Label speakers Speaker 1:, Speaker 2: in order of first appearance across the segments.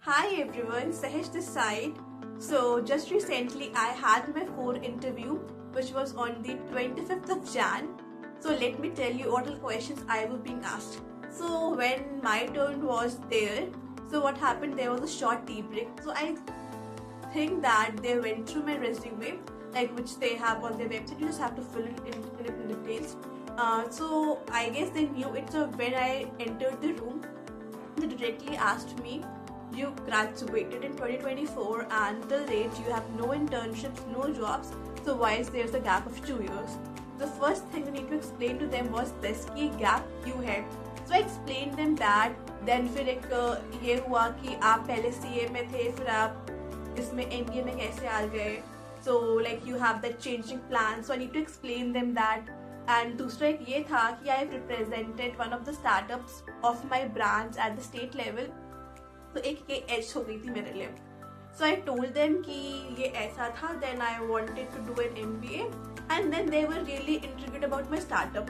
Speaker 1: Hi everyone, Sahish this side. So just recently I had my core interview which was on the 25th of Jan. So let me tell you what all questions I was being asked. So when my turn was there, so what happened, there was a short tea break. So I think that they went through my resume, like which they have on their website. You just have to fill it in details. So I guess they knew it. So when I entered the room, they directly asked me, you graduated in 2024 and till date you have no internships, no jobs, so why is there a gap of 2 years? The first thing I need to explain to them was this कि gap क्यों है. So I explained them that. Then फिर एक ये हुआ कि आप पहले CA में थे, फिर आप इसमें MBA में कैसे आ गए. So like you have that changing plan. So I need to explain them that. And दूसरा एक ये था कि I represented one of the startups of my branch at the state level. तो एक ये एज हो गई थी मेरे लिए. सो आई टोल्ड देम कि ये ऐसा था. Then I wanted to do an MBA and then they were really intrigued about my startup.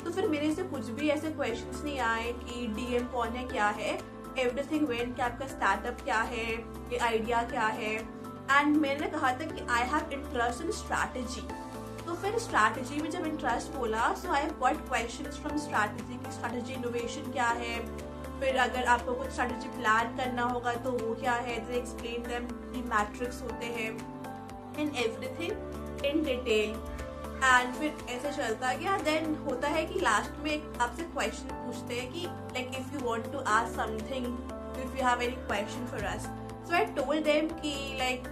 Speaker 1: तो फिर मेरे से कुछ भी ऐसे क्वेश्चंस नहीं आए कि DM कौन है, क्या है. एवरीथिंग वेंट कि आपका स्टार्टअप क्या है, ये आइडिया क्या है. एंड मैंने कहा था कि I have interest in strategy. तो फिर स्ट्रैटेजी में जब इंटरेस्ट बोला, so I got questions from strategy की स्ट्रैटेजी इनोवेशन क्या है, फिर अगर आपको कुछ स्ट्रैटेजी प्लान करना होगा तो वो क्या है. दे एक्सप्लेन देम कि मैट्रिक्स होते हैं and everything in detail. And फिर ऐसे चलता गया. देन होता है कि लास्ट में आपसे क्वेश्चन पूछते हैं कि like if you want to ask something, if you have any question for us. So I told them कि like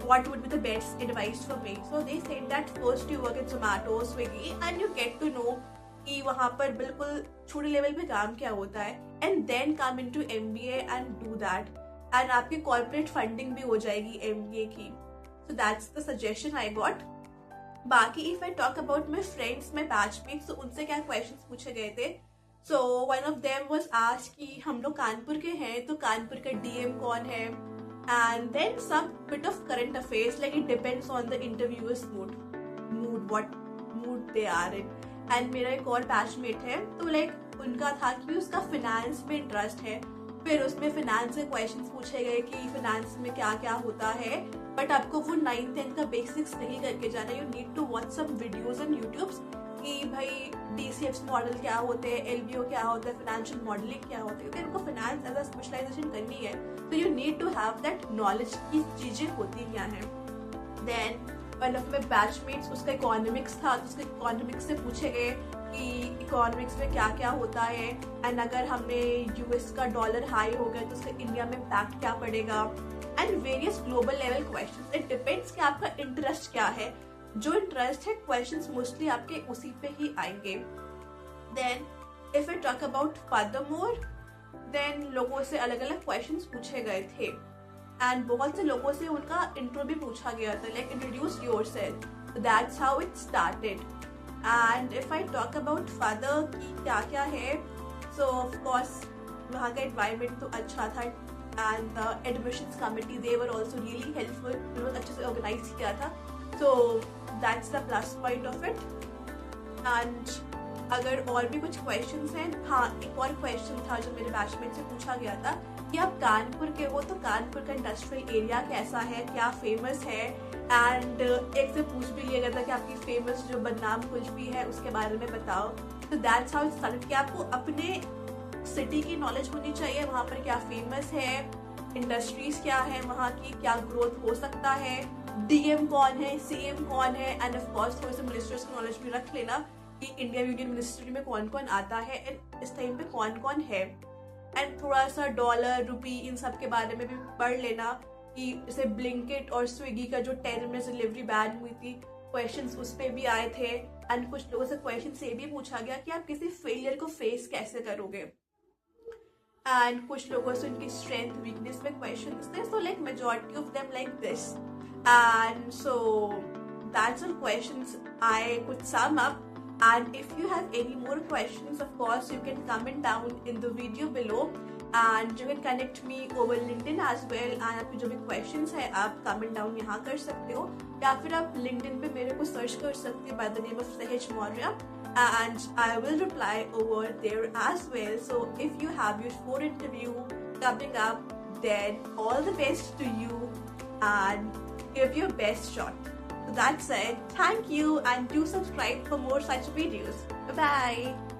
Speaker 1: what would be the best advice for me. So they said that first you work in Zomato, Swiggy and you get to know कि वहाँ पर बिल्कुल छोटे level पे काम क्या होता है. And then come into MBA and do that. And आपकी कॉर्पोरेट फंडिंग भी हो जाएगी MBA की. So that's the suggestion I got. बाकी if I talk about my friends, my batchmates, तो उनसे क्या क्वेश्चंस पूछे गए थे. So one of them was asked कि हम लोग कानपुर के हैं तो कानपुर का DM कौन है. And then some bit of current affairs, like it depends on the interviewers mood what mood they are in. And मेरा एक और बैचमेट है, तो लाइक उनका था कि उसका फिनेंस में इंटरेस्ट है. फिर उसमें फिनेंस के क्वेश्चंस पूछे गए कि फिनेंस में क्या क्या होता है, बट आपको वो 9th-10th का बेसिक्स नहीं करके जाना. You need to watch some videos on YouTube कि भाई DCFs मॉडल क्या होते हैं, LBO क्या होता है, फाइनेंशियल मॉडलिंग क्या होता है. क्योंकि उनको फाइनेंस एज अ स्पेशलाइजेशन करनी है, तो you need to have that knowledge की चीजें होती क्या है. Then one of my batchmates, उसका इकोनॉमिक्स था, तो उसके इकोनॉमिक्स से पूछे गए कि इकोनॉमिक्स में क्या क्या होता है. एंड अगर हमने US का डॉलर हाई हो गया तो उसका इंडिया में इम्पैक्ट क्या पड़ेगा. And various global level questions. It depends कि आपका इंटरेस्ट क्या है. जो इंटरेस्ट है क्वेश्चंस मोस्टली आपके उसी पे ही आएंगे. Then if I talk about furthermore, then लोगों से अलग अलग क्वेश्चंस पूछे गए थे. एंड बहुत से लोगों से उनका इंट्रो भी पूछा गया था, like introduce yourself. That's how it started. And if I talk about further कि क्या क्या है, सो ऑफ कोर्स वहाँ का एनवायरनमेंट तो अच्छा था. And the admissions committee, they were also really helpful. बहुत अच्छे से ऑर्गेनाइज किया था. सो that's the plus point of it. And अगर और भी कुछ क्वेश्चंस हैं, हाँ एक और क्वेश्चन था जो मेरे बैचमेट से पूछा गया था कि आप कानपुर के हो तो कानपुर का इंडस्ट्रियल एरिया कैसा है, क्या फेमस है. एंड एक से पूछ भी लिया गया था कि आपकी फेमस जो बदनाम कुल्फी है उसके बारे में बताओ. तो दैट्स हाउ इट स्टार्टेड कि आपको अपने सिटी की नॉलेज होनी चाहिए, वहाँ पर क्या फेमस है, इंडस्ट्रीज क्या है, वहाँ की क्या ग्रोथ हो सकता है, DM कौन है, CM कौन है. एंड ऑफ कोर्स थोड़े से मिनिस्टर्स की नॉलेज भी रख लेना कि इंडिया यूनियन मिनिस्ट्री में कौन कौन आता है एंड इस टाइम पे कौन कौन है. एंड थोड़ा सा डॉलर, रुपी, इन सब के बारे में भी पढ़ लेना कि जैसे ब्लिंकिट और स्विगी का जो 10 मिनट डिलीवरी बैन हुई थी, क्वेश्चंस उस पर भी आए थे. एंड कुछ लोगों से क्वेश्चन से भी पूछा गया कि आप किसी फेलियर को फेस कैसे करोगे. एंड कुछ लोगों से उनकी स्ट्रेंथ वीकनेस पे क्वेश्चंस थे. So like majority of them like this. And so that's all questions I could sum up. And if you have any more questions, of course, you can comment down in the video below. And you can connect me over LinkedIn as well. And आपके जो भी questions है आप comment down यहाँ कर सकते हो, या फिर आप LinkedIn पे मेरे को search कर सकते हो by the name of Sahish Maurya. And I will reply over there as well. So if you have your 4th interview coming up, then all the best to you and give your best shot. So that's it. Thank you and do subscribe for more such videos. Bye bye.